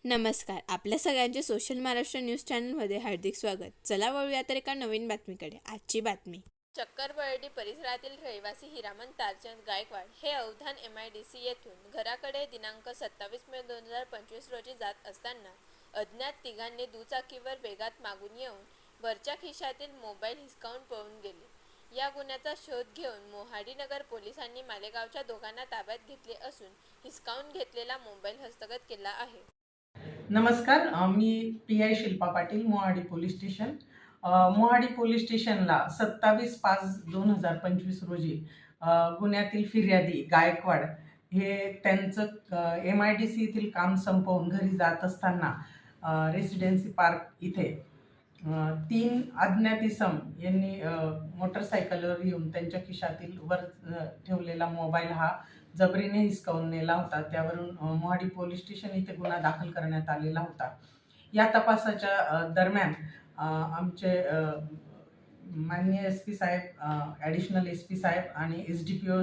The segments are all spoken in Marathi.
नमस्कार. आपल्या सगळ्यांचे सोशल महाराष्ट्र न्यूज चॅनलमध्ये हार्दिक स्वागत. चला वळूया तर एका नवीन बातमीकडे. आजची बातमी. चक्करबर्डी परिसरातील रहिवासी हिरामन तारचंद गायकवाड हे अवधान MIDC येथून घराकडे दिनांक 27 मे 2025 रोजी जात असताना अज्ञात तिघांनी दुचाकीवर वेगात मागून येऊन वरच्या खिशातील मोबाईल हिसकावून पळून गेले. या गुन्ह्याचा शोध घेऊन मोहाडी नगर पोलिसांनी मालेगावच्या दोघांना ताब्यात घेतले असून हिसकावून घेतलेला मोबाईल हस्तगत केला आहे. नमस्कार, मी PI Shilpa Patil, Mohadi police station. Mohadi police स्टेशनला 27/5/2025 रोजी गुन्ह्यातील फिर्यादी गायकवाड हे त्यांचं MIDC येथील काम संपवून घरी जात असताना रेसिडेन्सी पार्क इथे 3 अज्ञात इसम यांनी मोटरसायकलवर येऊन त्यांच्या खिशातील वर ठेवलेला मोबाईल हा जबरीने हिसकावून नेला होता. त्यावरून मोहाडी पोलीस स्टेशन इथे गुन्हा दाखल करण्यात आलेला होता. या तपासाच्या दरम्यान आमचे माननीय SP साहेब, ॲडिशनल SP साहेब आणि SDPO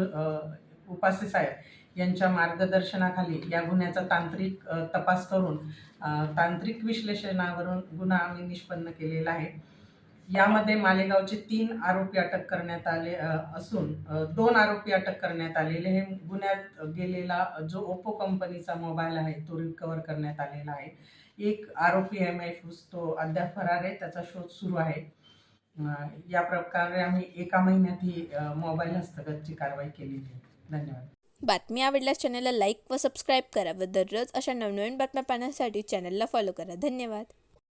उपासे साहेब यांच्या मार्गदर्शनाखाली या गुन्ह्याचा तांत्रिक तपास करून तांत्रिक विश्लेषणावरून गुन्हा आम्ही निष्पन्न केलेला आहे. यामध्ये मालेगावचे 3 आरोपी अटक करण्यात आले असून 2 आरोपी अटक करण्यात आलेले. हे गुन्ह्यात गेलेला जो ओप्पो कंपनीचा मोबाईल आहे तो रिकवर करण्यात आलेला आहे. एक आरोपी MIFUS तो अद्याप फरार आहे, त्याचा शोध सुरू आहे. या प्रकारे आम्ही एका महिन्यात ही मोबाईल हस्तगतची कारवाई केलेली आहे. धन्यवाद. बातमी आवडल्यास चॅनलला लाईक व सबस्क्राईब करा व दररोज अशा नवनवीन बातम्या पाहण्यासाठी चॅनलला फॉलो करा. धन्यवाद.